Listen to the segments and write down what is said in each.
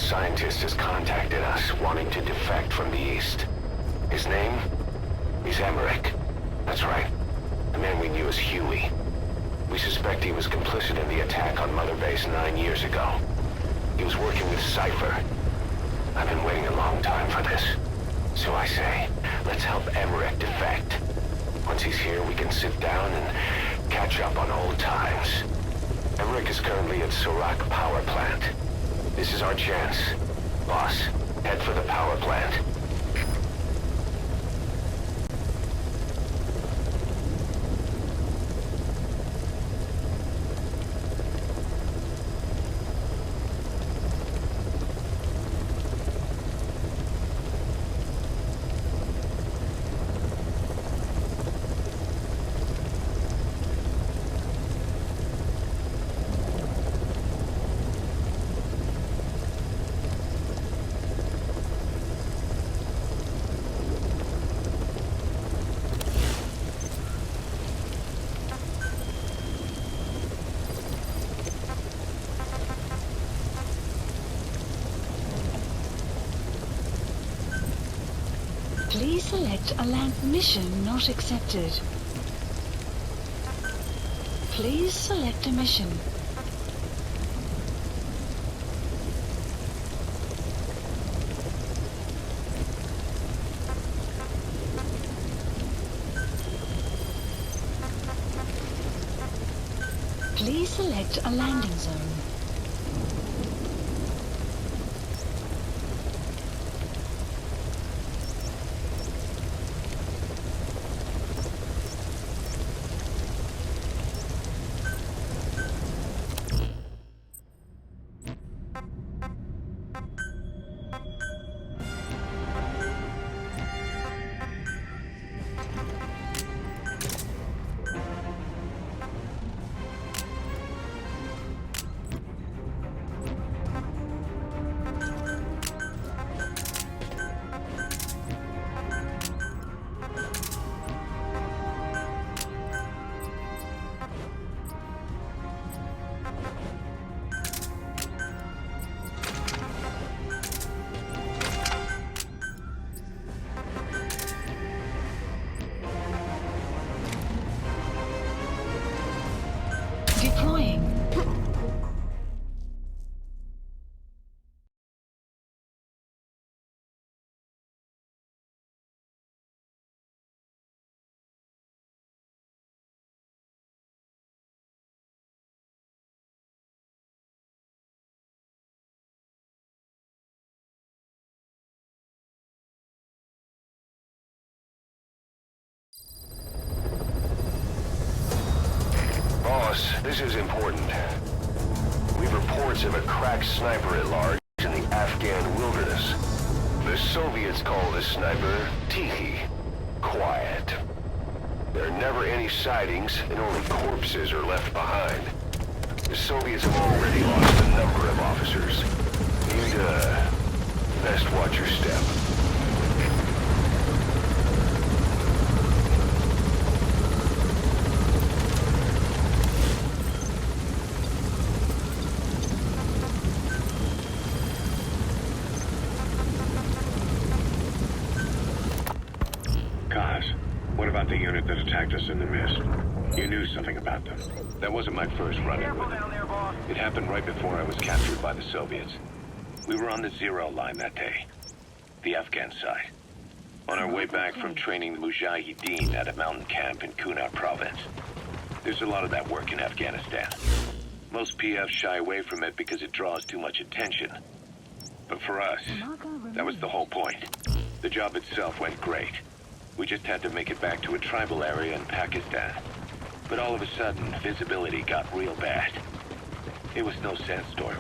scientist has contacted us, wanting to defect from the east. His name? He's Emmerich. That's right. The man we knew as Huey. We suspect he was complicit in the attack on Mother Base 9 years ago. He was working with Cypher. I've been waiting a long time for this. So I say, let's help Emmerich defect. Once he's here, we can sit down and catch up on old times. Emmerich is currently at Serac Power Plant. This is our chance. Boss, head for the power plant. Please select a land mission not accepted. Please select a mission. Please select a landing zone. Deploying. Boss, this is important. We've reports of a cracked sniper at large in the Afghan wilderness. The Soviets call this sniper Tichy. Quiet. There are never any sightings, and only corpses are left behind. The Soviets have already lost a number of officers. You'd, best watch your step. What about the unit that attacked us in the mist? You knew something about them. That wasn't my first run-in with them. It happened right before I was captured by the Soviets. We were on the zero line that day, the Afghan side, on our way back from training the Mujahideen at a mountain camp in Kunar province. There's a lot of that work in Afghanistan. Most PFs shy away from it because it draws too much attention. But for us, that was the whole point. The job itself went great. We just had to make it back to a tribal area in Pakistan. But all of a sudden, visibility got real bad. It was no sandstorm.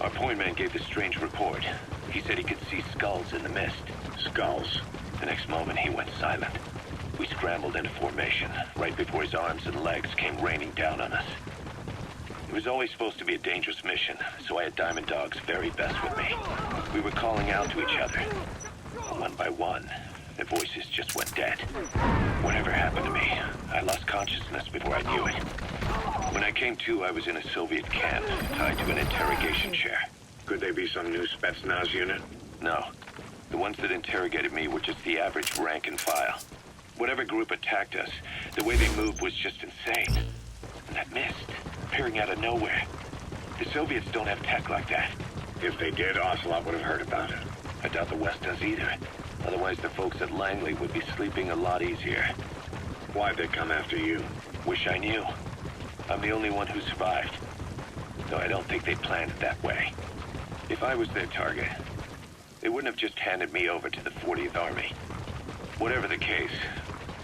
Our point man gave this strange report. He said he could see skulls in the mist. Skulls. The next moment, he went silent. We scrambled into formation, right before his arms and legs came raining down on us. It was always supposed to be a dangerous mission, so I had Diamond Dog's very best with me. We were calling out to each other. One by one, the voices just went dead. Whatever happened to me, I lost consciousness before I knew it. When I came to, I was in a Soviet camp, tied to an interrogation chair. Could they be some new Spetsnaz unit? No. The ones that interrogated me were just the average rank and file. Whatever group attacked us, the way they moved was just insane. And that mist, appearing out of nowhere. The Soviets don't have tech like that. If they did, Ocelot would have heard about it. I doubt the West does either. Otherwise, the folks at Langley would be sleeping a lot easier. Why'd they come after you? Wish I knew. I'm the only one who survived. Though I don't think they planned it that way. If I was their target, they wouldn't have just handed me over to the 40th Army. Whatever the case,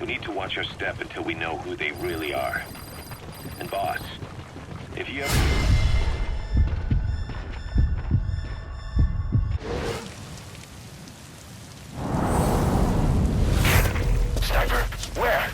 we need to watch our step until we know who they really are. And boss, if you ever... Sniper, where?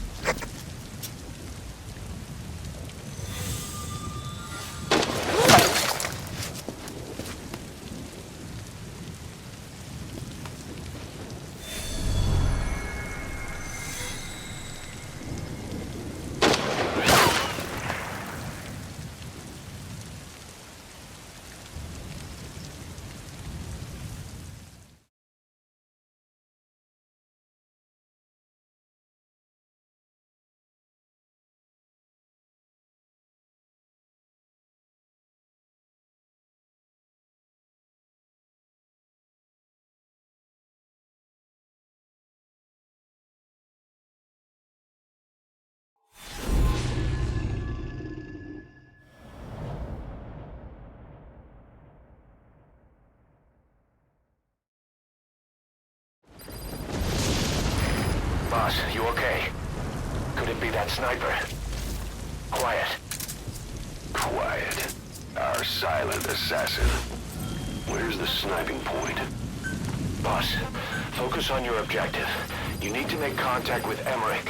Boss, you okay? Could it be that sniper? Quiet. Quiet. Our silent assassin. Where's the sniping point? Boss, focus on your objective. You need to make contact with Emmerich.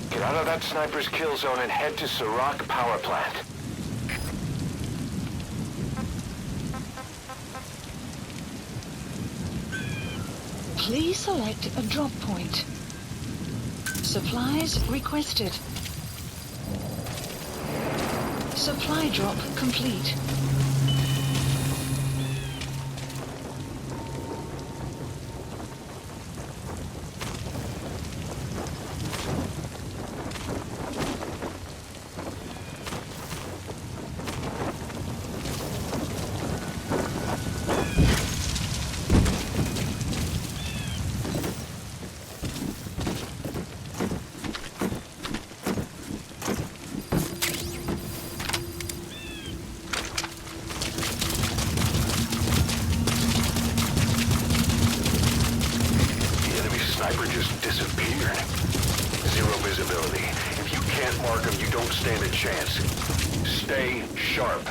Get out of that sniper's kill zone and head to Serac power plant. Please select a drop point. Supplies requested. Supply drop complete. Sniper just disappeared. Zero visibility. If you can't mark him, you don't stand a chance. Stay sharp.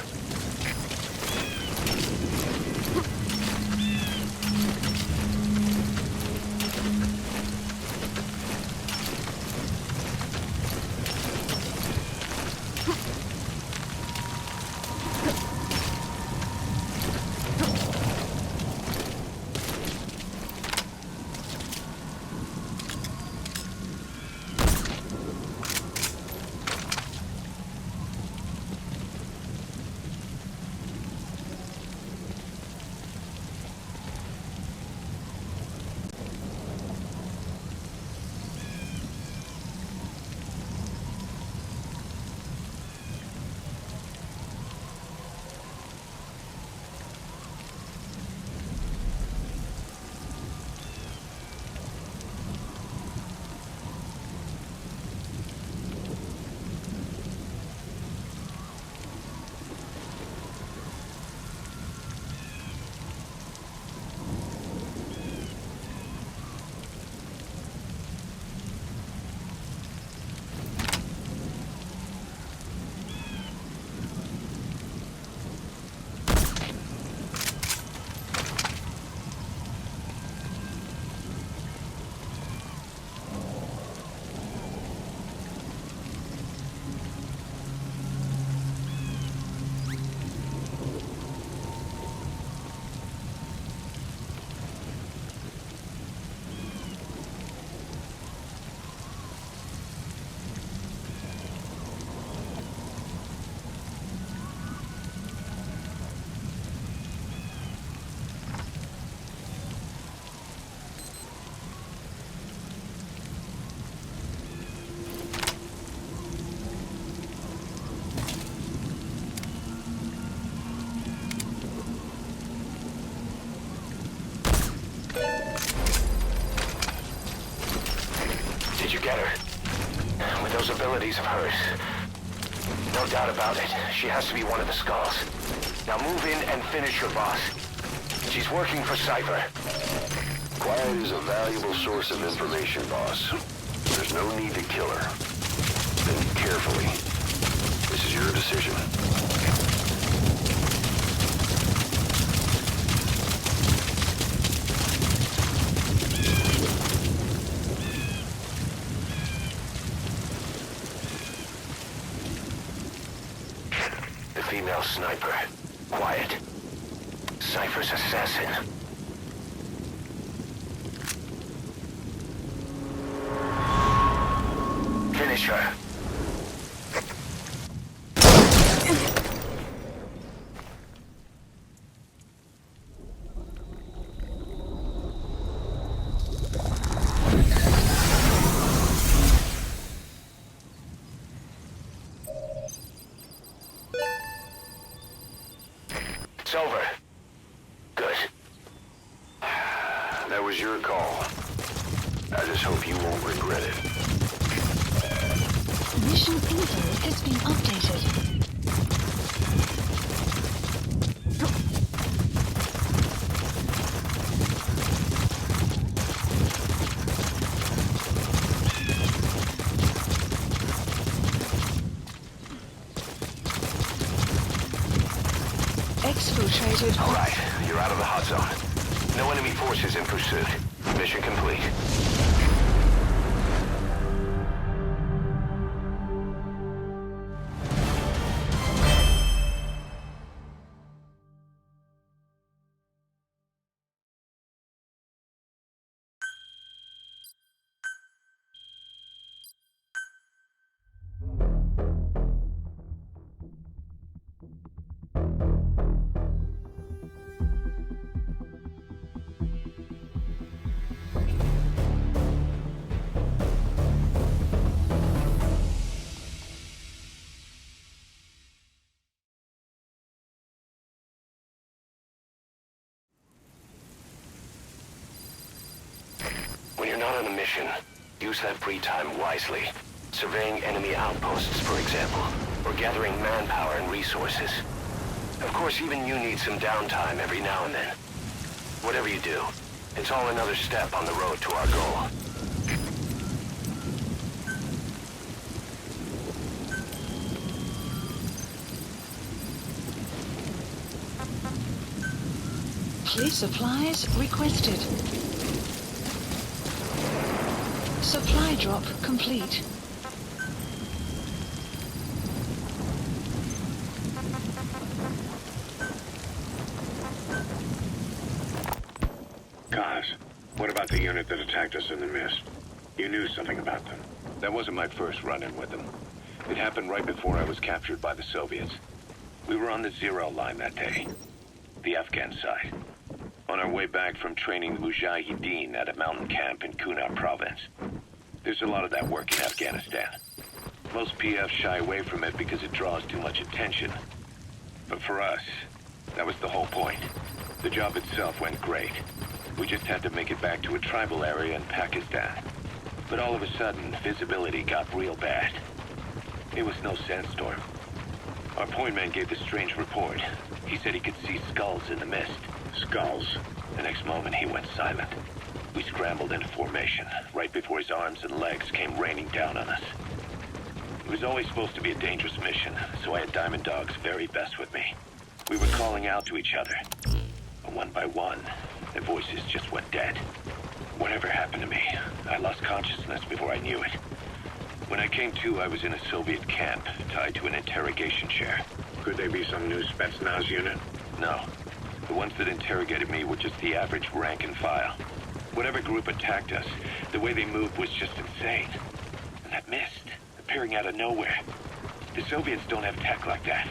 Did you get her? With those abilities of hers. No doubt about it. She has to be one of the Skulls. Now move in and finish your boss. She's working for Cypher. Quiet is a valuable source of information, boss. There's no need to kill her. Think carefully. This is your decision. The female sniper. Quiet. Cypher's assassin. Finish her. It's over. Good. That was your call. I just hope you won't regret it. Mission info has been updated. Exfiltrated. All right, you're out of the hot zone. No enemy forces in pursuit. Mission complete. When you're not on a mission, use that free time wisely. Surveying enemy outposts, for example, or gathering manpower and resources. Of course, even you need some downtime every now and then. Whatever you do, it's all another step on the road to our goal. Police supplies requested. Supply drop complete. Kaz, what about the unit that attacked us in the mist? You knew something about them. That wasn't my first run-in with them. It happened right before I was captured by the Soviets. We were on the Zero line that day, the Afghan side, on our way back from training the Mujahideen at a mountain camp in Kunar province. There's a lot of that work in Afghanistan. Most PFs shy away from it because it draws too much attention. But for us, that was the whole point. The job itself went great. We just had to make it back to a tribal area in Pakistan. But all of a sudden, visibility got real bad. It was no sandstorm. Our point man gave this strange report. He said he could see skulls in the mist. Skulls. The next moment, he went silent. We scrambled into formation, right before his arms and legs came raining down on us. It was always supposed to be a dangerous mission, so I had Diamond Dog's very best with me. We were calling out to each other. But one by one, their voices just went dead. Whatever happened to me, I lost consciousness before I knew it. When I came to, I was in a Soviet camp, tied to an interrogation chair. Could they be some new Spetsnaz unit? No. The ones that interrogated me were just the average rank and file. Whatever group attacked us, the way they moved was just insane. And that mist, appearing out of nowhere. The Soviets don't have tech like that.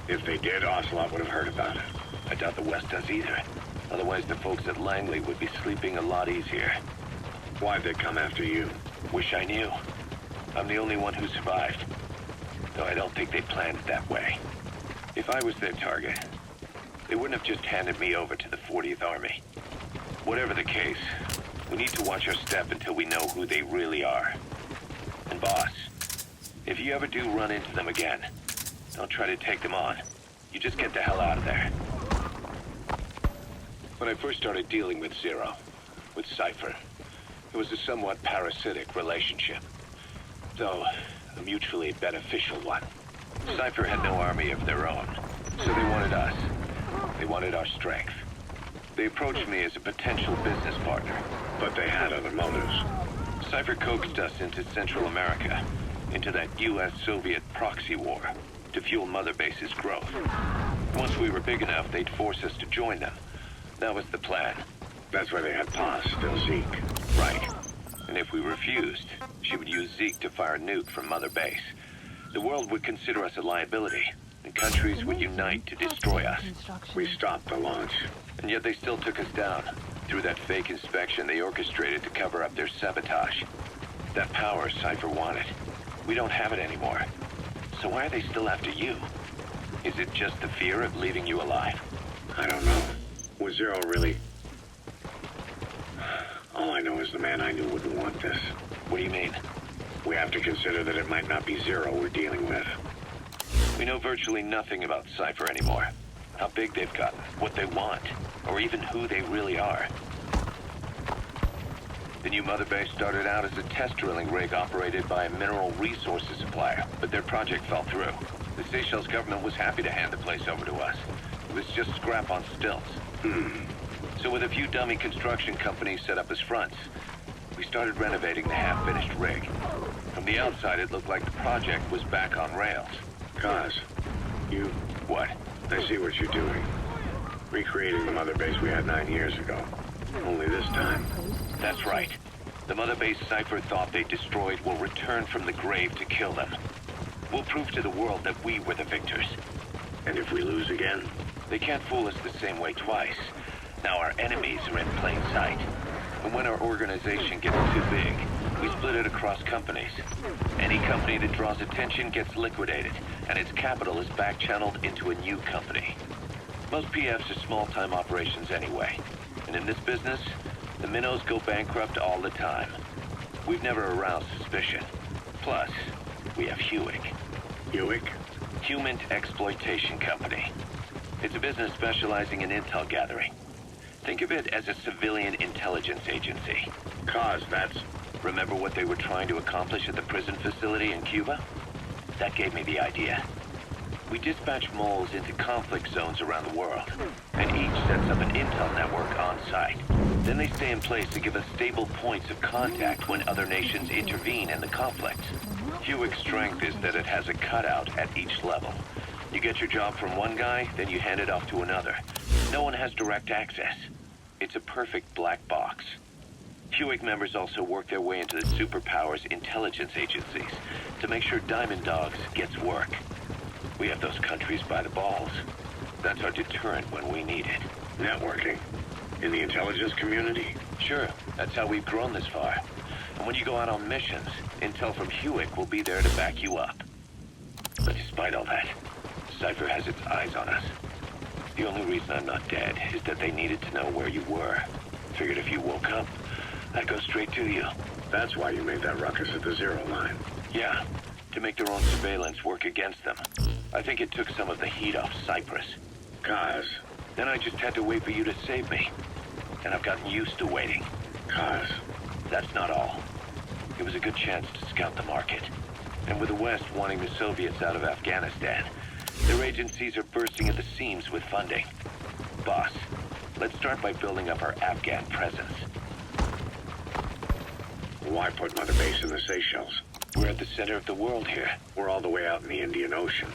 If they did, Ocelot would have heard about it. I doubt the West does either. Otherwise, the folks at Langley would be sleeping a lot easier. Why'd they come after you? Wish I knew. I'm the only one who survived. Though I don't think they planned it that way. If I was their target, they wouldn't have just handed me over to the 40th Army. Whatever the case, we need to watch our step until we know who they really are. And boss, if you ever do run into them again, don't try to take them on. You just get the hell out of there. When I first started dealing with Zero, with Cypher, it was a somewhat parasitic relationship, though a mutually beneficial one. Cypher had no army of their own, so they wanted us. They wanted our strength. They approached me as a potential business partner, But they had other motives. Cypher coaxed us into Central America, into that US-Soviet proxy war, to fuel Mother Base's growth. Once we were big enough, they'd force us to join them. That was the plan. That's why they had Paz, still Zeke. Right. And if we refused, she would use Zeke to fire a nuke from Mother Base. The world would consider us a liability, and countries would unite to destroy us. We stopped the launch. And yet they still took us down. Through that fake inspection they orchestrated to cover up their sabotage. That power Cypher wanted. We don't have it anymore. So why are they still after you? Is it just the fear of leaving you alive? I don't know. Was Zero really... All I know is the man I knew wouldn't want this. What do you mean? We have to consider that it might not be Zero we're dealing with. We know virtually nothing about Cypher anymore. How big they've gotten, what they want, or even who they really are. The new Mother Base started out as a test drilling rig operated by a mineral resources supplier, but their project fell through. The Seychelles government was happy to hand the place over to us. It was just scrap on stilts. So with a few dummy construction companies set up as fronts, we started renovating the half-finished rig. From the outside, it looked like the project was back on rails. Kaz, you... What? I see what you're doing. Recreating the Mother Base we had 9 years ago. Only this time. That's right. The Mother Base Cypher thought they destroyed will return from the grave to kill them. We'll prove to the world that we were the victors. And if we lose again? They can't fool us the same way twice. Now our enemies are in plain sight. And when our organization gets too big, we split it across companies. Any company that draws attention gets liquidated, and its capital is back-channeled into a new company. Most PFs are small-time operations anyway. And in this business, the minnows go bankrupt all the time. We've never aroused suspicion. Plus, we have Hewick. Hewick? Human Exploitation Company. It's a business specializing in intel gathering. Think of it as a civilian intelligence agency. Kaz, that's... Remember what they were trying to accomplish at the prison facility in Cuba? That gave me the idea. We dispatch moles into conflict zones around the world, and each sets up an intel network on site. Then they stay in place to give us stable points of contact when other nations intervene in the conflict. Hewick's strength is that it has a cutout at each level. You get your job from one guy, then you hand it off to another. No one has direct access. It's a perfect black box. Hewick members also work their way into the superpowers intelligence agencies to make sure Diamond Dogs gets work. We have those countries by the balls. That's our deterrent when we need it. Networking. In the intelligence community? Sure, that's how we've grown this far. And when you go out on missions, intel from Hewick will be there to back you up. But despite all that, Cypher has its eyes on us. The only reason I'm not dead is that they needed to know where you were. Figured if you woke up, I'd go straight to you. That's why you made that ruckus at the Zero line. Yeah, to make their own surveillance work against them. I think it took some of the heat off Cyprus. Kaz. Then I just had to wait for you to save me. And I've gotten used to waiting. Kaz. That's not all. It was a good chance to scout the market. And with the West wanting the Soviets out of Afghanistan, their agencies are bursting at the seams with funding. Boss, let's start by building up our Afghan presence. Why put Mother Base in the Seychelles? We're at the center of the world here. We're all the way out in the Indian Ocean.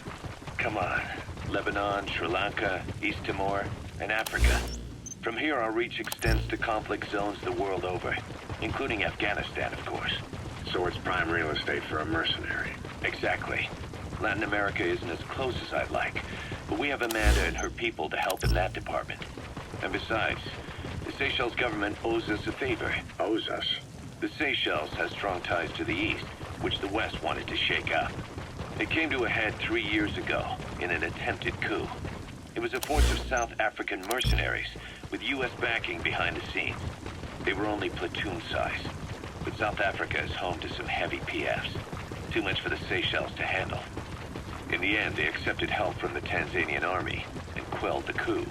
Come on. Lebanon, Sri Lanka, East Timor, and Africa. From here, our reach extends to conflict zones the world over, including Afghanistan, of course. So it's prime real estate for a mercenary. Exactly. Latin America isn't as close as I'd like, but we have Amanda and her people to help in that department. And besides, the Seychelles government owes us a favor. Owes us? The Seychelles has strong ties to the east, which the West wanted to shake up. It came to a head 3 years ago in an attempted coup. It was a force of South African mercenaries with U.S. backing behind the scenes. They were only platoon size. But South Africa is home to some heavy PFs. Too much for the Seychelles to handle. In the end, they accepted help from the Tanzanian army and quelled the coup.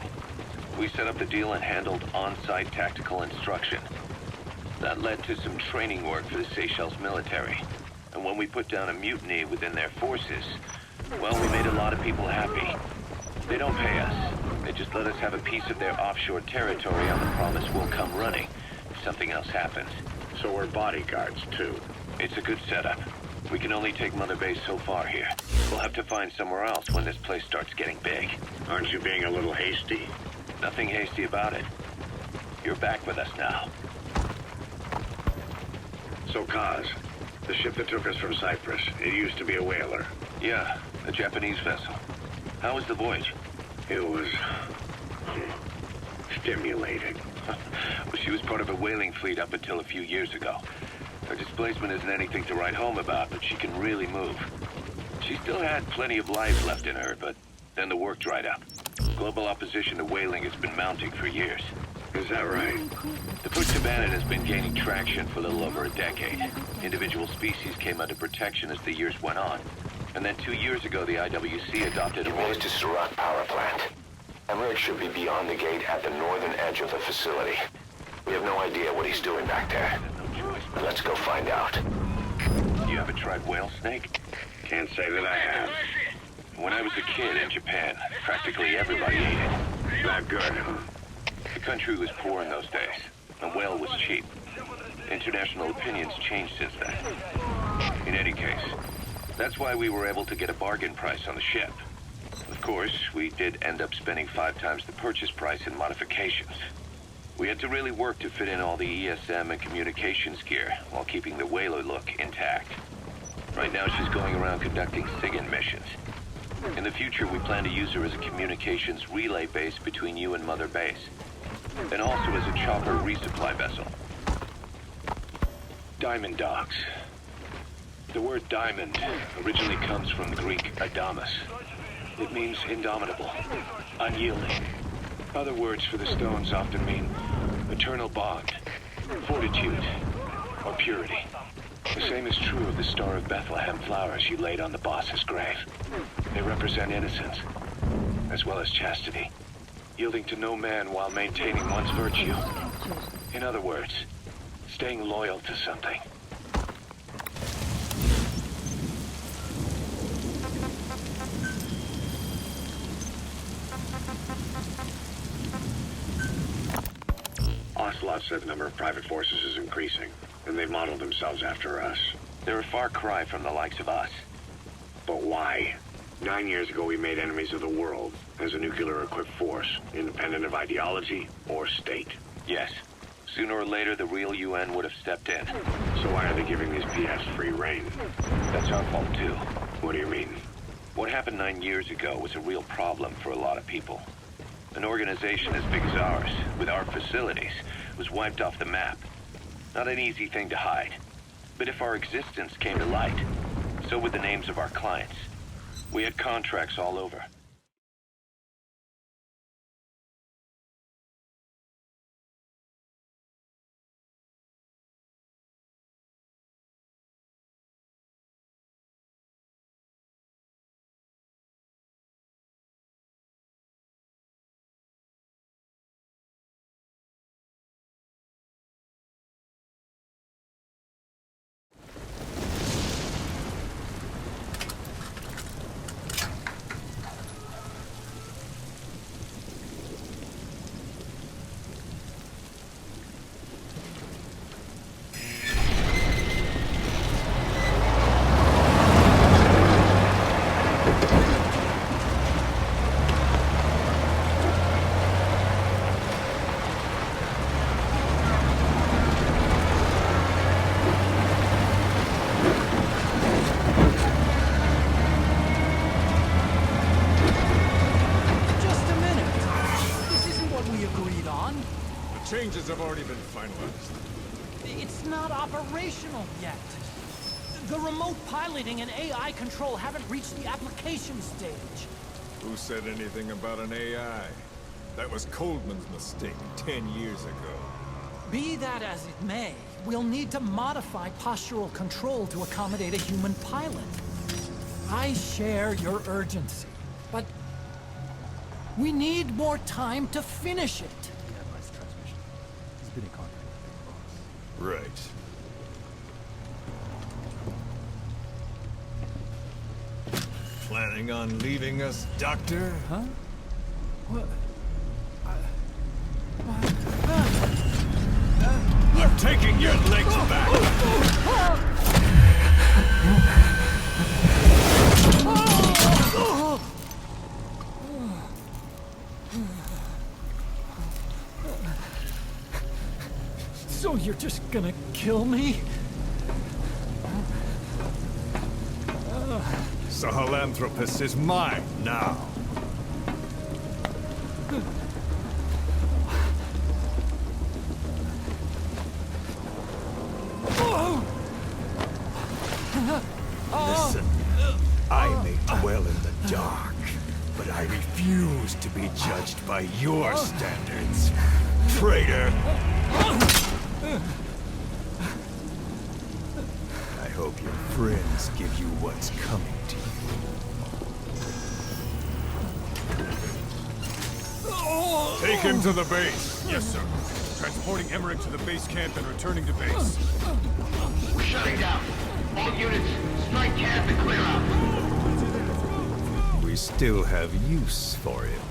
We set up the deal and handled on-site tactical instruction. That led to some training work for the Seychelles military. And when we put down a mutiny within their forces, well, we made a lot of people happy. They don't pay us. They just let us have a piece of their offshore territory on the promise we'll come running if something else happens. So we're bodyguards, too. It's a good setup. We can only take Mother Base so far here. We'll have to find somewhere else when this place starts getting big. Aren't you being a little hasty? Nothing hasty about it. You're back with us now. So, Kaz, the ship that took us from Cyprus, it used to be a whaler. Yeah, a Japanese vessel. How was the voyage? It was... stimulating. Well, she was part of a whaling fleet up until a few years ago. Her displacement isn't anything to write home about, but she can really move. She still had plenty of life left in her, but then the work dried up. Global opposition to whaling has been mounting for years. Is that right? The push to ban it has been gaining traction for a little over a decade. Individual species came under protection as the years went on. And then 2 years ago, the IWC adopted a... You made it to Surat Power Plant. Emmerich should be beyond the gate at the northern edge of the facility. We have no idea what he's doing back there. Let's go find out. You ever tried whale snake? Can't say that I have. When I was a kid in Japan, practically everybody ate it. Not good, huh? The country was poor in those days, and whale was cheap. International opinions changed since then. In any case, that's why we were able to get a bargain price on the ship. Of course, we did end up spending 5 times the purchase price in modifications. We had to really work to fit in all the ESM and communications gear while keeping the whaler look intact. Right now, she's going around conducting SIGINT missions. In the future, we plan to use her as a communications relay base between you and Mother Base, and also as a chopper resupply vessel. Diamond dogs. The word diamond originally comes from the Greek adamas. It means indomitable, unyielding. Other words for the stones often mean eternal bond, fortitude, or purity. The same is true of the Star of Bethlehem flowers you laid on the boss's grave. They represent innocence, as well as chastity, yielding to no man while maintaining one's virtue. In other words, staying loyal to something. Ocelot said the number of private forces is increasing, and they've modeled themselves after us. They're a far cry from the likes of us. But why? 9 years ago, we made enemies of the world as a nuclear-equipped force, independent of ideology or state. Yes. Sooner or later, the real UN would have stepped in. So why are they giving these PFs free rein? That's our fault, too. What do you mean? What happened 9 years ago was a real problem for a lot of people. An organization as big as ours, with our facilities, was wiped off the map. Not an easy thing to hide. But if our existence came to light, so would the names of our clients. We had contracts all over. Changes have already been finalized. It's not operational yet. The remote piloting and AI control haven't reached the application stage. Who said anything about an AI? That was Coldman's mistake 10 years ago. Be that as it may, we'll need to modify postural control to accommodate a human pilot. I share your urgency, but we need more time to finish it. Right. Planning on leaving us, Doctor? Huh? What? I'm taking your legs back! So you're just gonna kill me? Sahelanthropus is mine now. Listen, I may dwell in the dark, but I refuse to be judged by your standards, traitor. I hope your friends give you what's coming to you. Take him to the base. Yes, sir. Transporting Emmerich to the base camp and returning to base. We're shutting down. All units, strike camp and clear out. We still have use for him.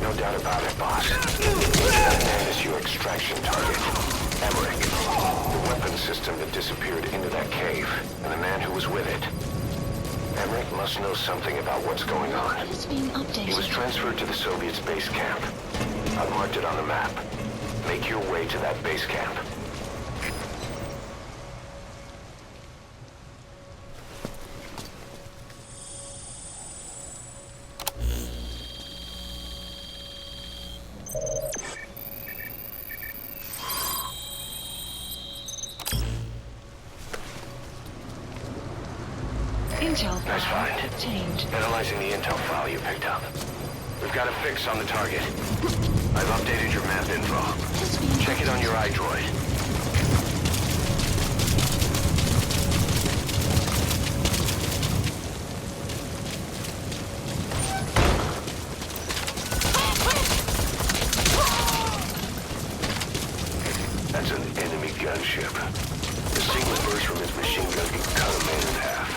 No doubt about it, boss. That man is your extraction target. Emmerich. The weapon system that disappeared into that cave, and the man who was with it. Emmerich must know something about what's going on. It's being updated. He was transferred to the Soviets' base camp. I've marked it on the map. Make your way to that base camp. Intel Nice file find. obtained. Analyzing the intel file you picked up. We've got a fix on the target. I've updated your map info. Check it on your iDroid. That's an enemy gunship. The single burst from his machine gun can cut a man in half.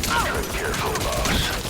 Tread carefully, boss.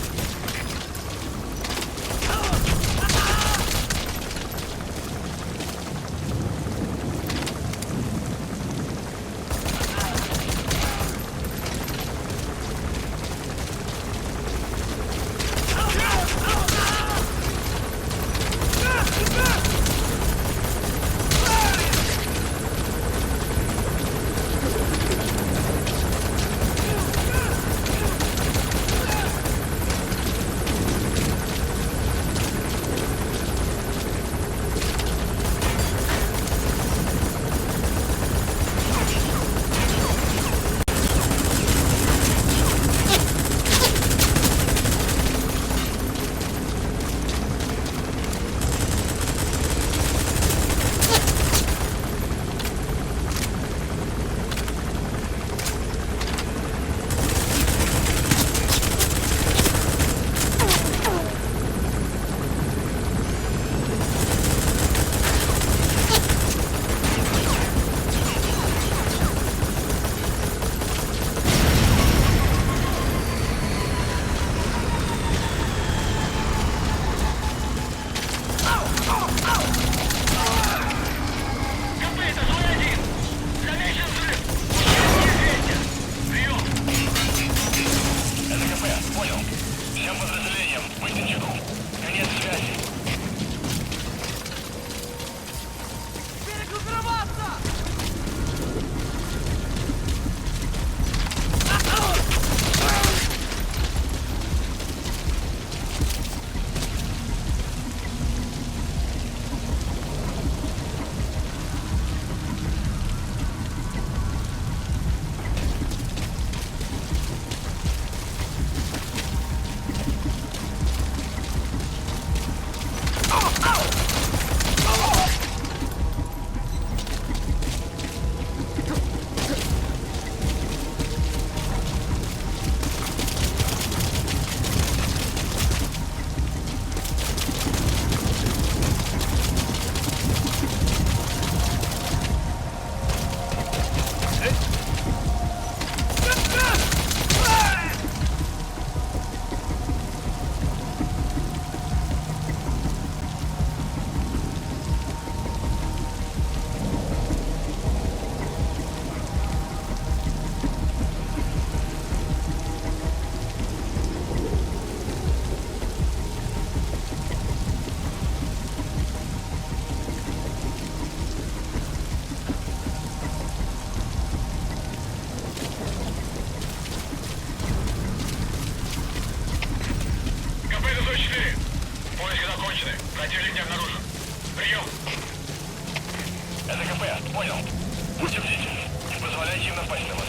Будьте бдительны. Не позволяйте им напасть на вас.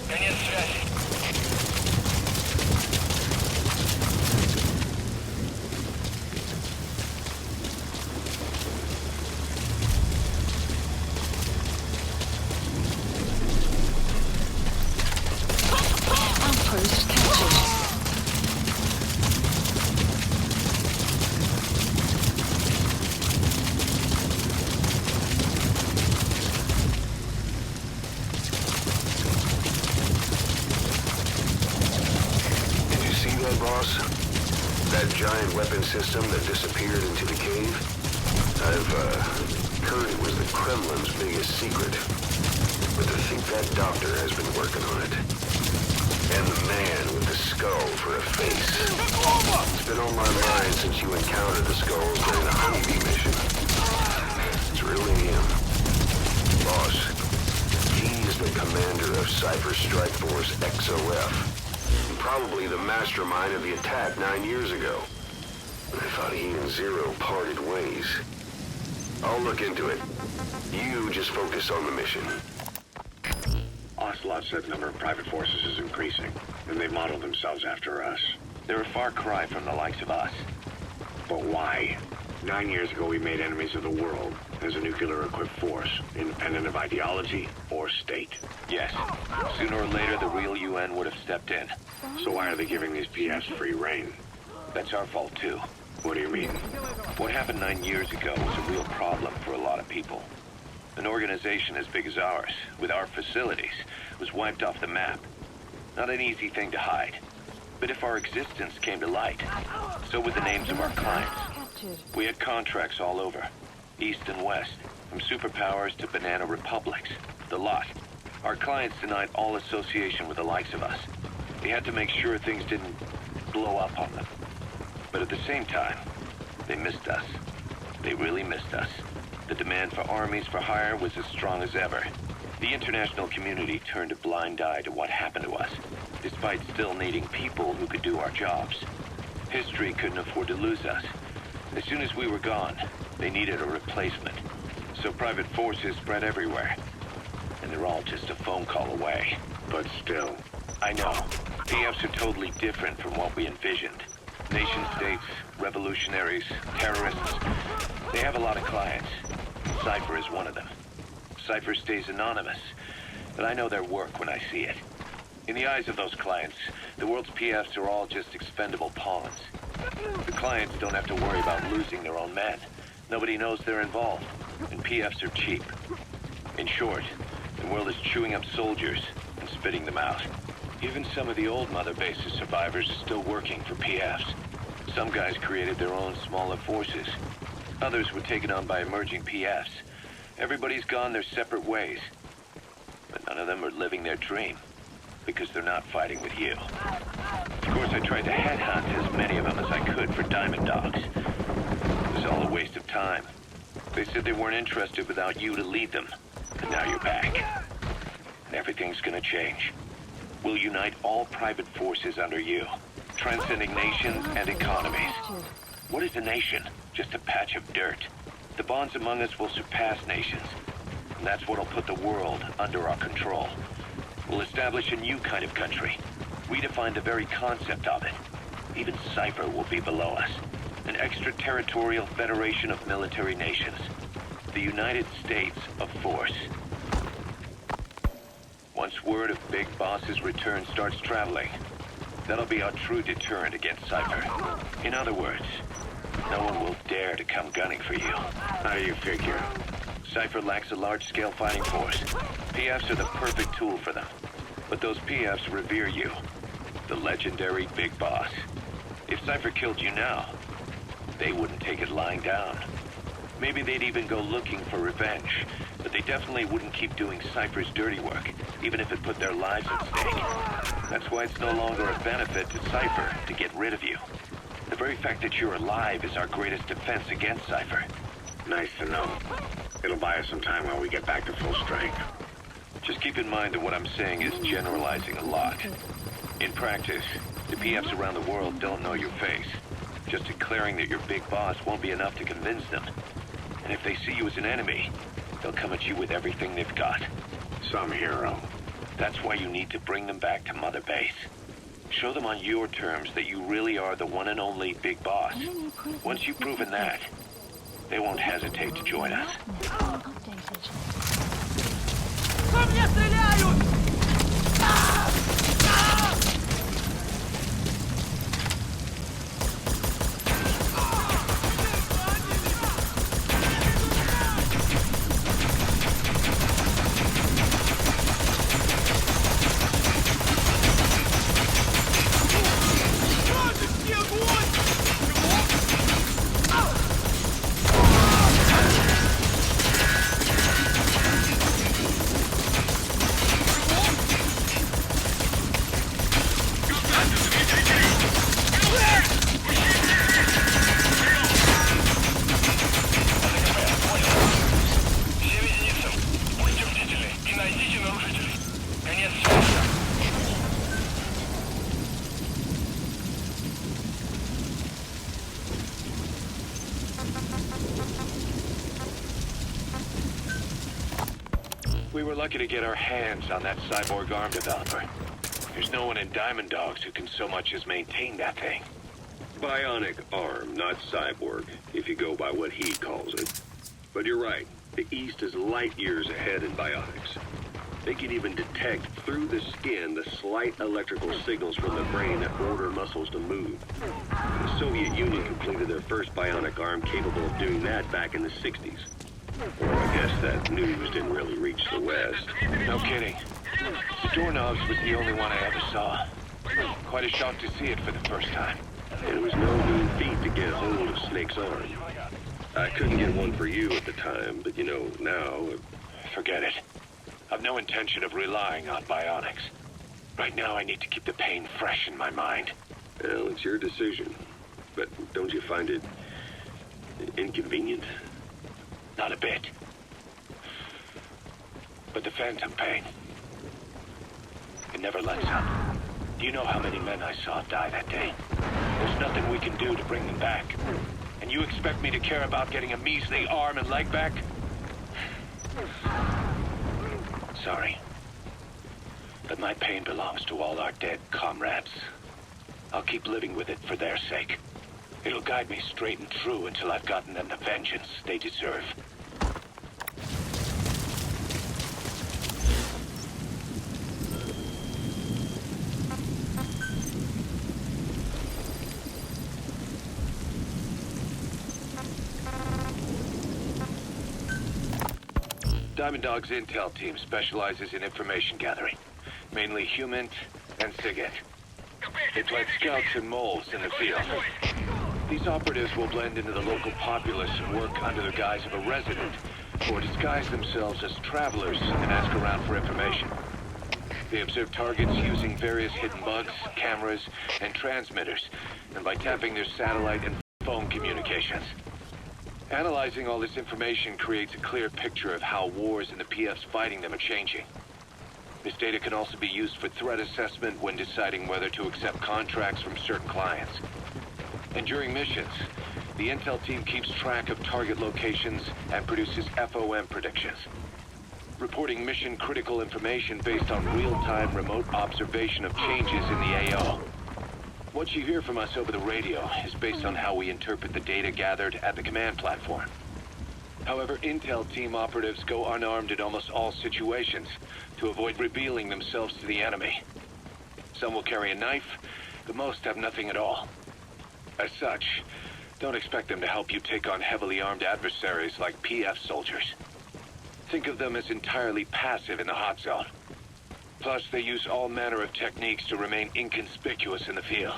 Конец связи. Outpost captured. Did you see that, boss? That giant weapon system that disappeared into the cave? I've heard it was the Kremlin's biggest secret. But to think that doctor has been working on it. And the man with the skull for a face. It's been on my mind since you encountered the skulls during the Honeybee mission. It's really him. Boss, he's the commander of Cypher Strike Force XOF. Probably the mastermind of the attack 9 years ago. I thought he and Zero parted ways. I'll look into it. You just focus on the mission. Ocelot said the number of private forces is increasing, and they've modeled themselves after us. They're a far cry from the likes of us. But why? 9 years ago, we made enemies of the world as a nuclear-equipped force, independent of ideology or state. Yes. Sooner or later, the real UN would have stepped in. So why are they giving these PFs free reign? That's our fault, too. What do you mean? What happened 9 years ago was a real problem for a lot of people. An organization as big as ours, with our facilities, was wiped off the map. Not an easy thing to hide. But if our existence came to light, so would the names of our clients. We had contracts all over, east and west, from superpowers to banana republics, the lot. Our clients denied all association with the likes of us. They had to make sure things didn't blow up on them. But at the same time, they missed us. They really missed us. The demand for armies for hire was as strong as ever. The international community turned a blind eye to what happened to us, despite still needing people who could do our jobs. History couldn't afford to lose us. As soon as we were gone, they needed a replacement. So private forces spread everywhere. And they're all just a phone call away. But still, I know. PFs are totally different from what we envisioned. Nation-states, revolutionaries, terrorists. They have a lot of clients. Cypher is one of them. Cypher stays anonymous, but I know their work when I see it. In the eyes of those clients, the world's PFs are all just expendable pawns. The clients don't have to worry about losing their own men. Nobody knows they're involved, and PFs are cheap. In short, the world is chewing up soldiers and spitting them out. Even some of the old Mother Base's survivors are still working for PFs. Some guys created their own smaller forces. Others were taken on by emerging PFs. Everybody's gone their separate ways. But none of them are living their dream, because they're not fighting with you. Of course, I tried to headhunt as many of them as I could for Diamond Dogs. It was all a waste of time. They said they weren't interested without you to lead them. And now you're back. And everything's gonna change. We'll unite all private forces under you, transcending nations and economies. What is a nation? Just a patch of dirt. The bonds among us will surpass nations, and that's what'll put the world under our control. We'll establish a new kind of country, redefine the very concept of it. Even Cypher will be below us, an extraterritorial federation of military nations, the United States of Force. Once word of Big Boss's return starts traveling, that'll be our true deterrent against Cypher. In other words, no one will dare to come gunning for you. how do you figure? Cypher lacks a large-scale fighting force. PFs are the perfect tool for them. But those PFs revere you, the legendary Big Boss. If Cypher killed you now, they wouldn't take it lying down. Maybe they'd even go looking for revenge, but they definitely wouldn't keep doing Cypher's dirty work, even if it put their lives at stake. That's why it's no longer a benefit to Cypher to get rid of you. The very fact that you're alive is our greatest defense against Cypher. Nice to know. It'll buy us some time while we get back to full strength. Just keep in mind that what I'm saying is generalizing a lot. In practice, the PFs around the world don't know your face. Just declaring that you're Big Boss won't be enough to convince them. And if they see you as an enemy, they'll come at you with everything they've got. Some hero. That's why you need to bring them back to Mother Base. Show them on your terms that you really are the one and only Big Boss. Once you've proven that, they won't hesitate to join us. Updated. По мне стреляют! We were lucky to get our hands on that cyborg arm developer. There's no one in Diamond Dogs who can so much as maintain that thing. Bionic arm, not cyborg, if you go by what he calls it. But you're right. The East is light years ahead in bionics. They can even detect through the skin the slight electrical signals from the brain that order muscles to move. The Soviet Union completed their first bionic arm capable of doing that back in the 60s. Or I guess that news didn't really reach the West. No kidding. The doorknobs was the only one I ever saw. Quite a shock to see it for the first time. It was no mean feat to get hold of Snake's arm. I couldn't get one for you at the time, but you know, now... Forget it. I've no intention of relying on bionics. Right now I need to keep the pain fresh in my mind. Well, it's your decision. But don't you find it... inconvenient? Not a bit. But the phantom pain, it never lets up. Do you know how many men I saw die that day? There's nothing we can do to bring them back. And you expect me to care about getting a measly arm and leg back? Sorry. But my pain belongs to all our dead comrades. I'll keep living with it for their sake. It'll guide me straight and true until I've gotten them the vengeance they deserve. Diamond Dog's intel team specializes in information gathering, mainly HUMINT and SIGINT. They plant scouts and moles in the field. These operatives will blend into the local populace and work under the guise of a resident, or disguise themselves as travelers and ask around for information. They observe targets using various hidden bugs, cameras, and transmitters, and by tapping their satellite and phone communications. Analyzing all this information creates a clear picture of how wars and the PFs fighting them are changing. This data can also be used for threat assessment when deciding whether to accept contracts from certain clients. And during missions, the intel team keeps track of target locations and produces FOM predictions, reporting mission-critical information based on real-time remote observation of changes in the AO. What you hear from us over the radio is based on how we interpret the data gathered at the command platform. However, intel team operatives go unarmed in almost all situations to avoid revealing themselves to the enemy. Some will carry a knife, but most have nothing at all. As such, don't expect them to help you take on heavily armed adversaries like PF soldiers. Think of them as entirely passive in the hot zone. Plus, they use all manner of techniques to remain inconspicuous in the field.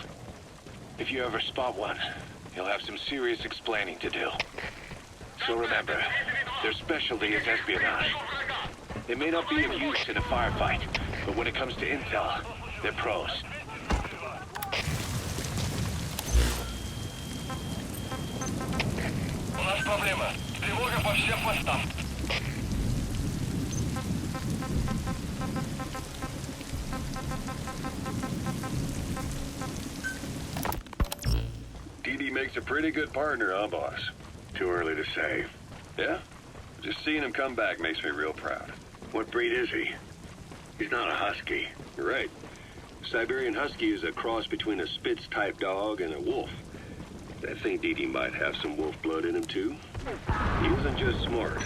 If you ever spot one, you'll have some serious explaining to do. So remember, their specialty is espionage. They may not be of use in a firefight, but when it comes to intel, they're pros. У нас проблема. Тревога по всем постам. DD makes a pretty good partner, huh, boss? Too early to say. Yeah? Just seeing him come back makes me real proud. What breed is he? He's not a husky. You're right. Siberian Husky is a cross between a Spitz-type dog and a wolf. I think Dee Dee might have some wolf blood in him, too. He isn't just smart.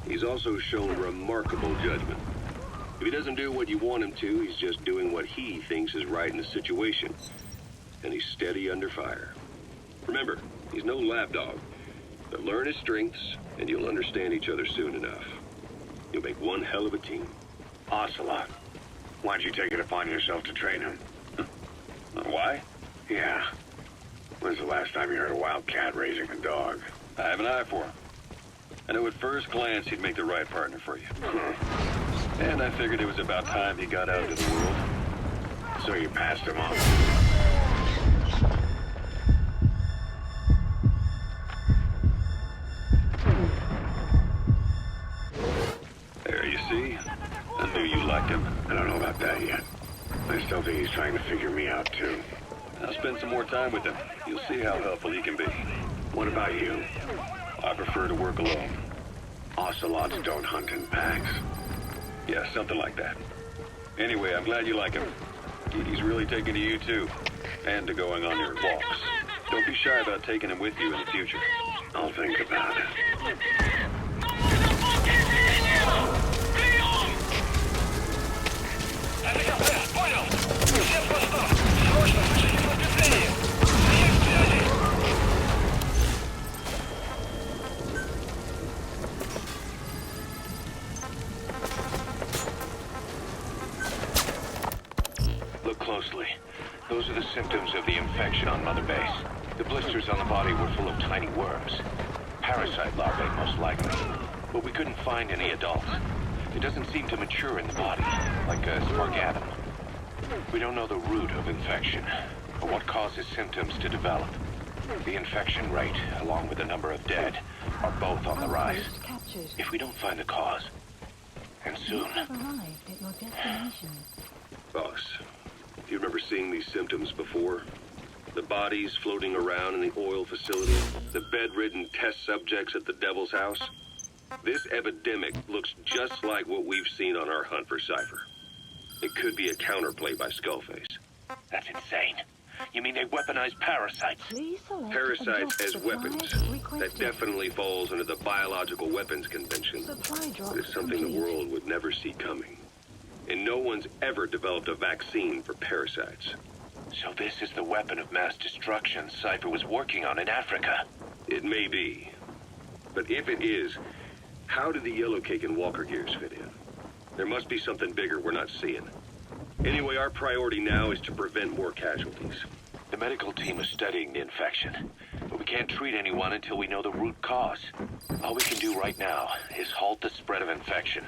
He's also shown remarkable judgment. If he doesn't do what you want him to, he's just doing what he thinks is right in the situation. And he's steady under fire. Remember, he's no lapdog. But learn his strengths, and you'll understand each other soon enough. You'll make one hell of a team. Ocelot, why'd you take it upon yourself to train him? Why? Yeah. When's the last time you heard a wildcat raising a dog? I have an eye for him. I knew at first glance he'd make the right partner for you. And I figured it was about time he got out into the world. So you passed him on. There, you see? I knew you liked him. I don't know about that yet. I still think he's trying to figure me out, too. I'll spend some more time with him. You'll see how helpful he can be. What about you? I prefer to work alone. Ocelots don't hunt in packs. Yeah, something like that. Anyway, I'm glad you like him. He's really taken to you, too. And to going on your walks. Don't be shy about taking him with you in the future. I'll think about it. Понял! Всем постов! Срочно включите подкрепление! Есть связи! Look closely. Those are the symptoms of the infection on Mother Base. The blisters on the body were full of tiny worms. Parasite larvae, most likely. But we couldn't find any adults. It doesn't seem to mature in the body, like a spargatum. We don't know the root of infection, or what causes symptoms to develop. The infection rate, along with the number of dead, are both on the rise. Captured. If we don't find the cause, and You soon, have arrived at your destination. Boss, do you remember seeing these symptoms before? The bodies floating around in the oil facility, the bedridden test subjects at the Devil's House? This epidemic looks just like what we've seen on our hunt for Cypher. It could be a counterplay by Skullface. that's insane. You mean they weaponize parasites? Please select Parasites adjust as supplies weapons. That requested. definitely falls under the Biological Weapons Convention. Supply drop It is something the complete. world would never see coming. And no one's ever developed a vaccine for parasites. So this is the weapon of mass destruction Cypher was working on in Africa. It may be. But if it is, how did the Yellow Cake and Walker Gears fit in? There must be something bigger we're not seeing. Anyway, our priority now is to prevent more casualties. The medical team is studying the infection, but we can't treat anyone until we know the root cause. All we can do right now is halt the spread of infection.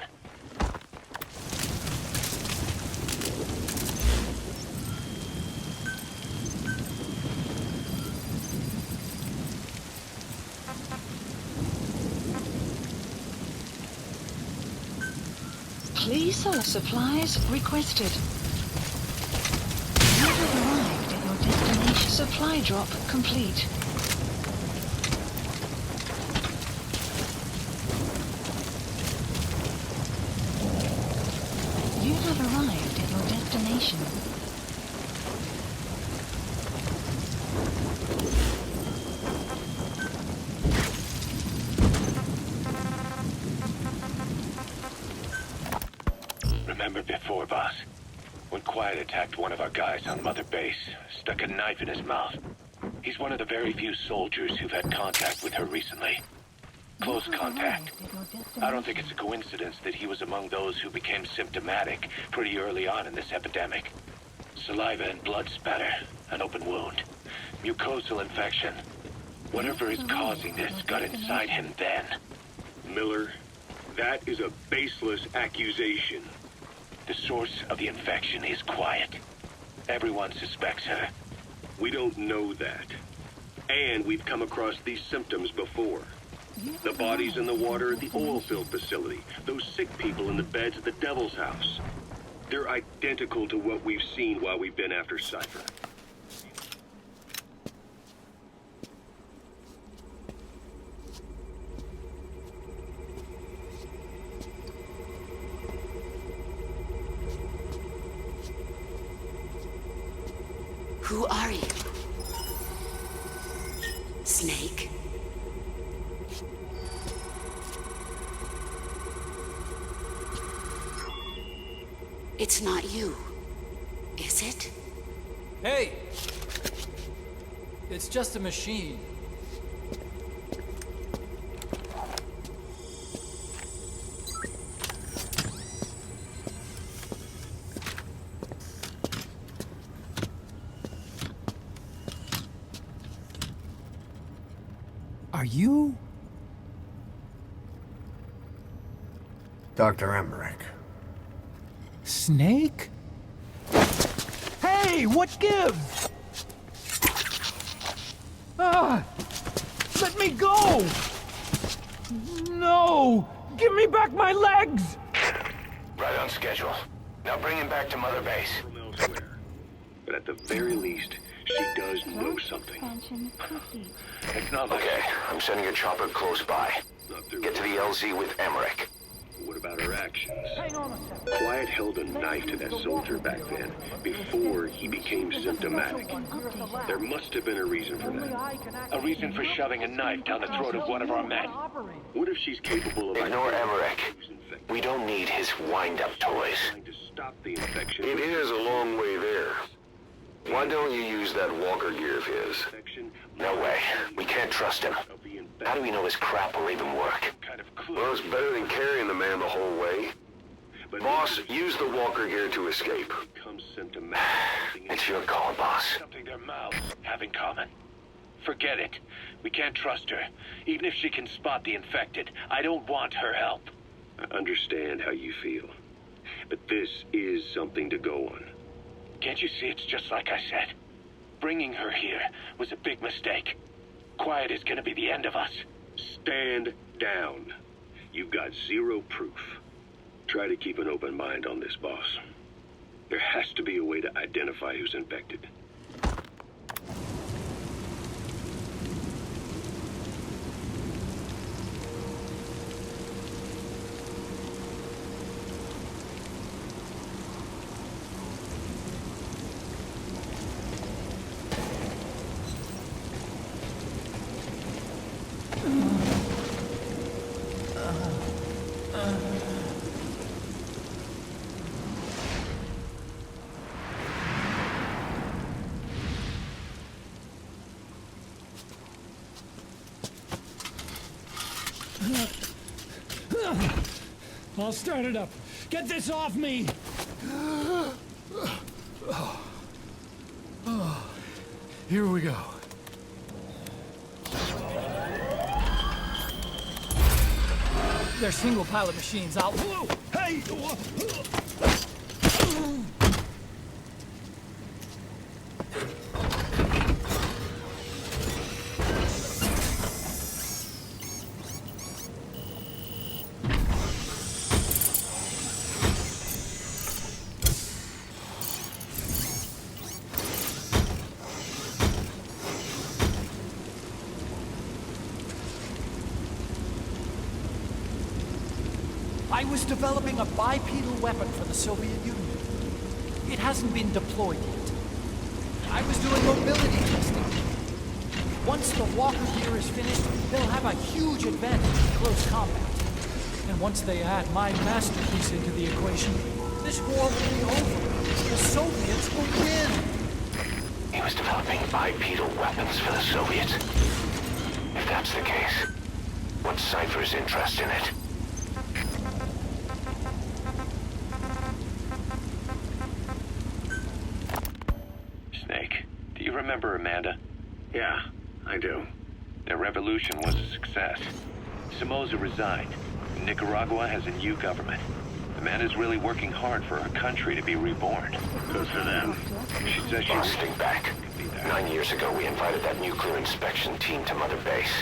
Please select supplies requested. You have arrived at your destination. Supply drop complete. You have arrived at your destination. Remember before, boss? When Quiet attacked one of our guys on Mother Base, stuck a knife in his mouth. He's one of the very few soldiers who've had contact with her recently. Close contact. I don't think it's a coincidence that he was among those who became symptomatic pretty early on in this epidemic. Saliva and blood spatter, an open wound, mucosal infection. Whatever is causing this got inside him then. Miller, that is a baseless accusation. The source of the infection is Quiet. Everyone suspects her. We don't know that. And we've come across these symptoms before. The bodies in the water at the oil-filled facility. Those sick people in the beds at the Devil's House. They're identical to what we've seen while we've been after Cypher. Who are you? Snake? It's not you, is it? Hey! It's just a machine. Are you? Dr. Emmerich. Snake? Hey, what gives? Ah! Let me go! No! Give me back my legs! Right on schedule. Now bring him back to Mother Base. From elsewhere. But at the very least, she does know something. It's not like Okay, I'm sending a chopper close by. not through. Get to the LZ with Emmerich. What about her actions? Quiet held a knife to that soldier back then, before he became symptomatic. There must have been a reason for that. A reason for shoving a knife down the throat of one of our men. What if she's capable of... Ignore Emmerich. We don't need his wind-up toys. Trying to stop the infection. It is a long way there. Why don't you use that walker gear of his? No way. We can't trust him. How do we know his crap will even work? Kind of clue. Well, it's better than carrying the man the whole way. But Boss, use the walker gear to escape. becomes symptomatic. It's your call, boss. Something their mouths have in common. Forget it. We can't trust her. Even if she can spot the infected, I don't want her help. I understand how you feel. But this is something to go on. Can't you see it's just like I said? Bringing her here was a big mistake. Quiet is gonna be the end of us. Stand down. You've got zero proof. Try to keep an open mind on this, boss. There has to be a way to identify who's infected. I'll start it up. Get this off me! Here we go. They're single pilot machines. I'll... Hey! I was developing a bipedal weapon for the Soviet Union. It hasn't been deployed yet. I was doing mobility testing. Once the walker gear is finished, they'll have a huge advantage in close combat. And once they add my masterpiece into the equation, this war will be over. The Soviets will win. He was developing bipedal weapons for the Soviets. If that's the case, what's Cypher's interest in it? Snake, do you remember Amanda? Yeah, I do. Their revolution was a success. Somoza resigned. Nicaragua has a new government. Amanda's really working hard for her country to be reborn. Good for them. She says she... Boss, think back. 9 years ago, we invited that nuclear inspection team to Mother Base.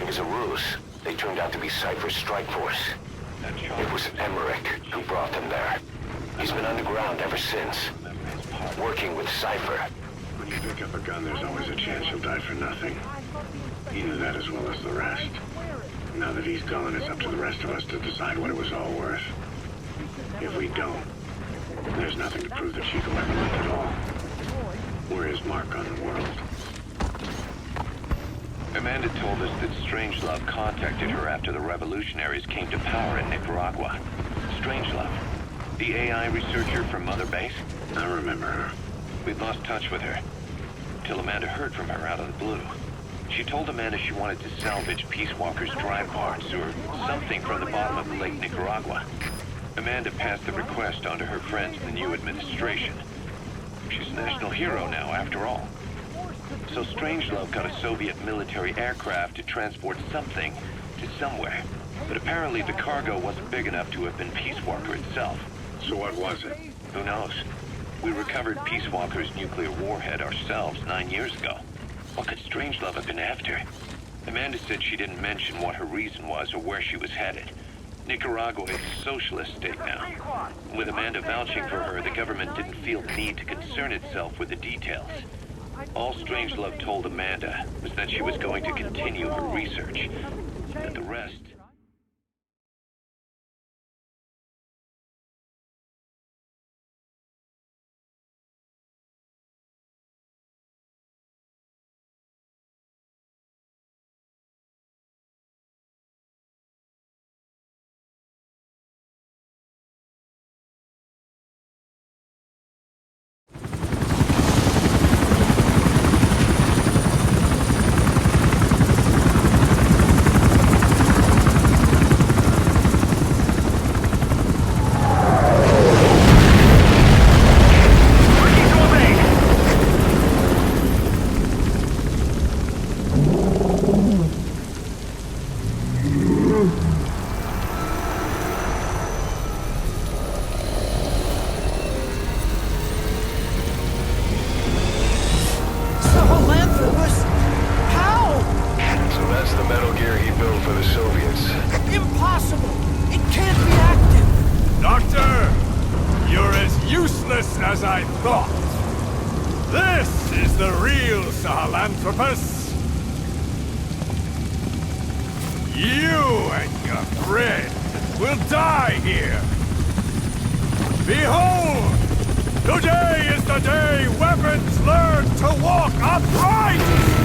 It was a ruse. They turned out to be Cypher's strike force. It was Emmerich who brought them there. He's been underground ever since, working with Cypher. When you pick up a gun, there's always a chance you'll die for nothing. He knew that as well as the rest. Now that he's gone, it's up to the rest of us to decide what it was all worth. If we don't, there's nothing to prove that Chico ever lived at all. We're his mark on the world. Amanda told us that Strangelove contacted her after the revolutionaries came to power in Nicaragua. Strangelove, the AI researcher from Mother Base? I remember her. We'd lost touch with her, till Amanda heard from her out of the blue. She told Amanda she wanted to salvage Peace Walker's drive parts or something from the bottom of Lake Nicaragua. Amanda passed the request on to her friends in the new administration. She's a national hero now, after all. So Strangelove got a Soviet military aircraft to transport something to somewhere. But apparently the cargo wasn't big enough to have been Peace Walker itself. So what was it? Who knows? We recovered Peace Walker's nuclear warhead ourselves 9 years ago. What could Strangelove have been after? Amanda said she didn't mention what her reason was or where she was headed. Nicaragua is a socialist state now. With Amanda vouching for her, the government didn't feel the need to concern itself with the details. All Strangelove told Amanda was that she was going to continue her research, that the rest... As I thought. This is the real Sahelanthropus. You and your friend will die here. Behold! Today is the day weapons learn to walk upright!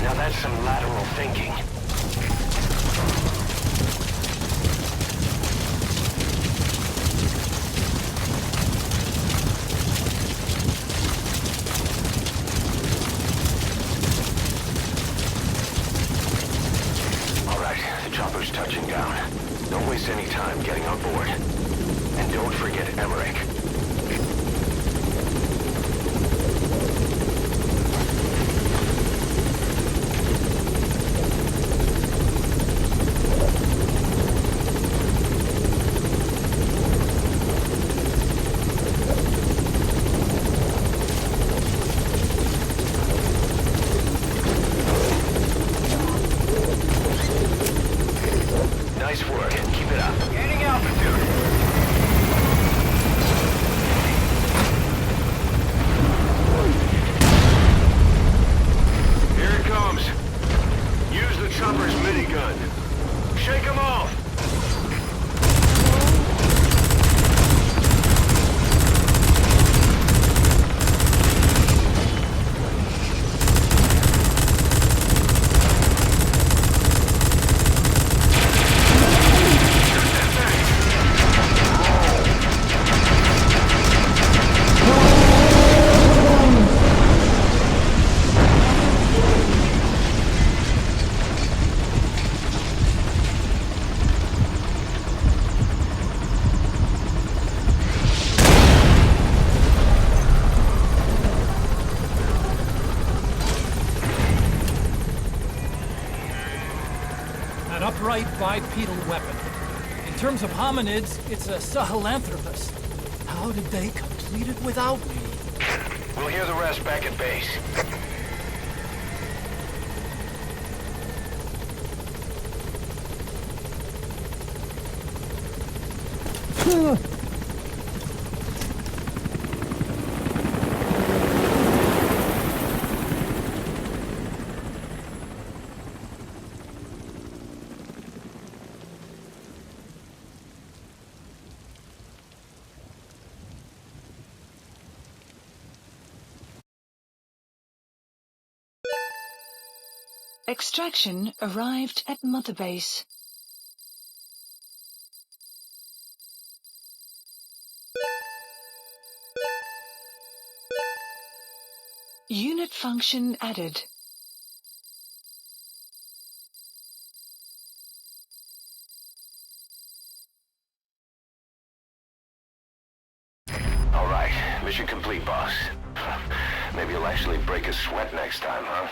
Now that's some lateral thinking. All right, the chopper's finish touching down. Don't waste any time getting on board. And don't forget Emmerich. Nice work. Keep it up. Gaining altitude. Here it comes. Use the chopper's minigun. Shake them off. An upright bipedal weapon. In terms of hominids, it's a Sahelanthropus. How did they complete it without me? We'll hear the rest back at base. Extraction arrived at Mother Base. Unit function added. All right. Mission complete, boss. Maybe you'll actually break a sweat next time, huh?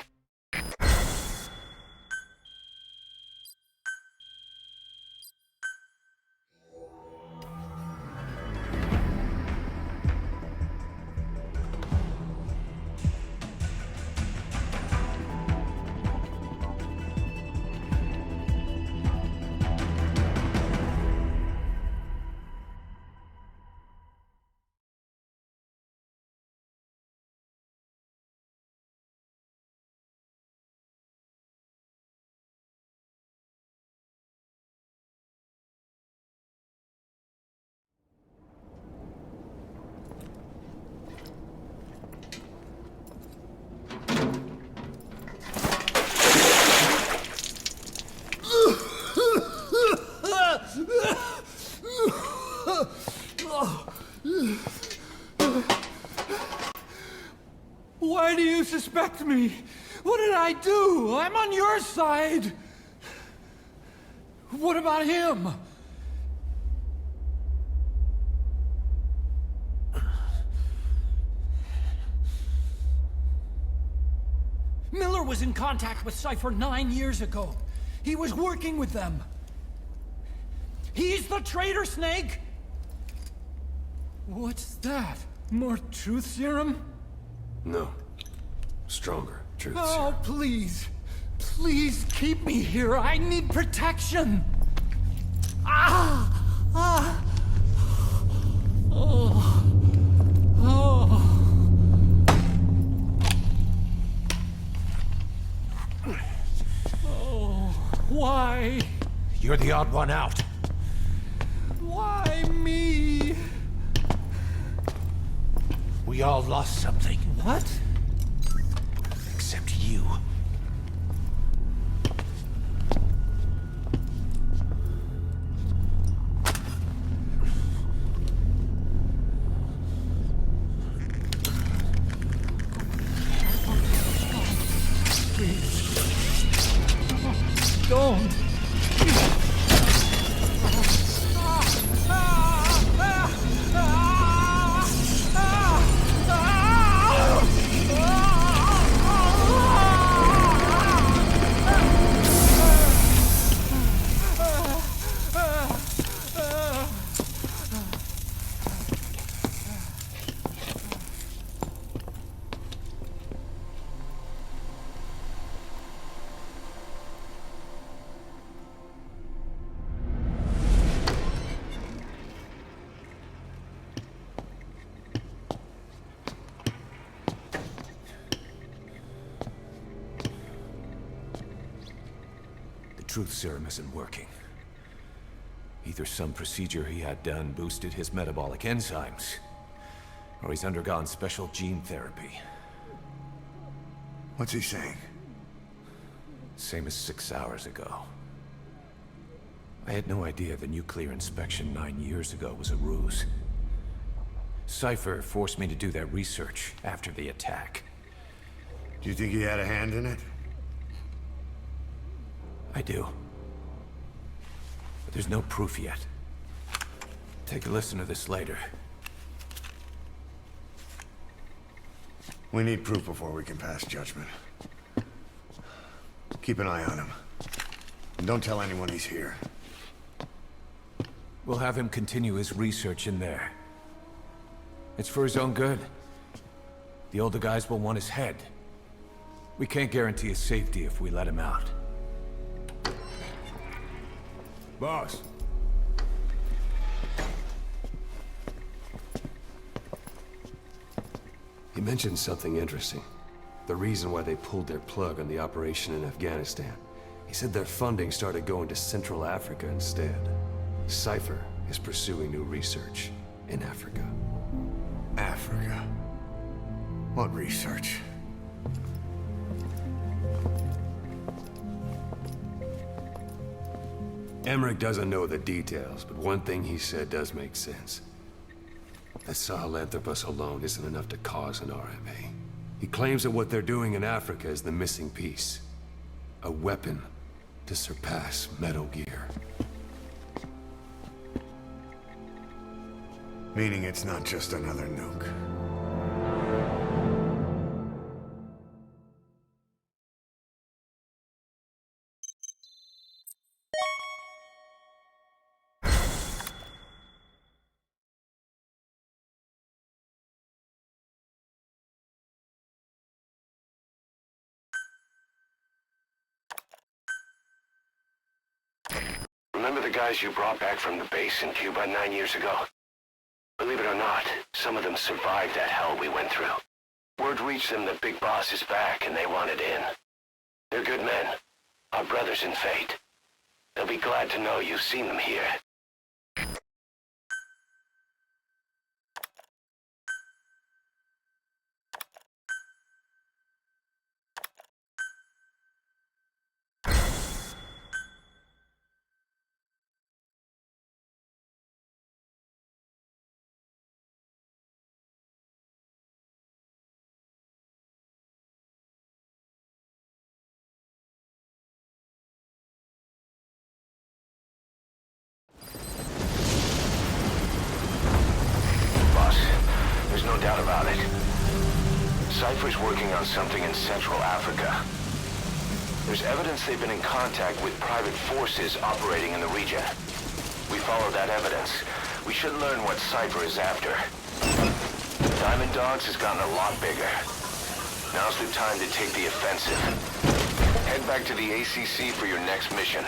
Why do you suspect me? What did I do? I'm on your side. What about him? Miller was in contact with Cypher 9 years ago. He was working with them. He's the traitor, Snake! What's that? More truth serum? No. Stronger truth Oh, serum. please. Please keep me here. I need protection. Ah! Ah! Oh. Oh. Oh. Why? You're the odd one out. Why me? We all lost something. What? Except you. Please. Don't. truth serum isn't working. Either some procedure he had done boosted his metabolic enzymes, or he's undergone special gene therapy. What's he saying? Same as 6 hours ago. I had no idea the nuclear inspection 9 years ago was a ruse. Cypher forced me to do that research after the attack. Do you think he had a hand in it? I do. But there's no proof yet. Take a listen to this later. We need proof before we can pass judgment. Keep an eye on him. And don't tell anyone he's here. We'll have him continue his research in there. It's for his own good. The older guys will want his head. We can't guarantee his safety if we let him out. Boss. He mentioned something interesting. The reason why they pulled their plug on the operation in Afghanistan. He said their funding started going to Central Africa instead. Cypher is pursuing new research in Africa. Africa? What research? Emmerich doesn't know the details, but one thing he said does make sense. That Sahelanthropus alone isn't enough to cause an RMA. He claims that what they're doing in Africa is the missing piece. A weapon to surpass Metal Gear. Meaning it's not just another nuke. Remember the guys you brought back from the base in Cuba 9 years ago? Believe it or not, some of them survived that hell we went through. Word reached them that Big Boss is back and they wanted in. They're good men. Our brothers in fate. They'll be glad to know you've seen them here. No doubt about it. Cypher's working on something in Central Africa. There's evidence they've been in contact with private forces operating in the region. We follow that evidence. We should learn what Cypher is after. Diamond Dogs has gotten a lot bigger. Now's the time to take the offensive. Head back to the ACC for your next mission.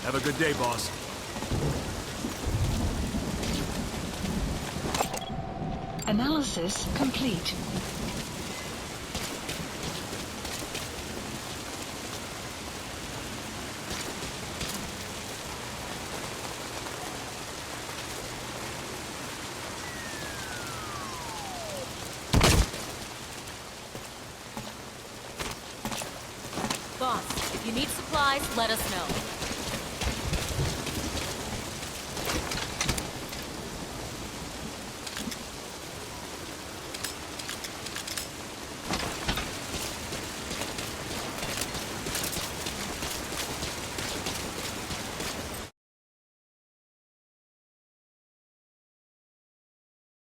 Have a good day, boss. Analysis complete. Boss, if you need supplies, let us know.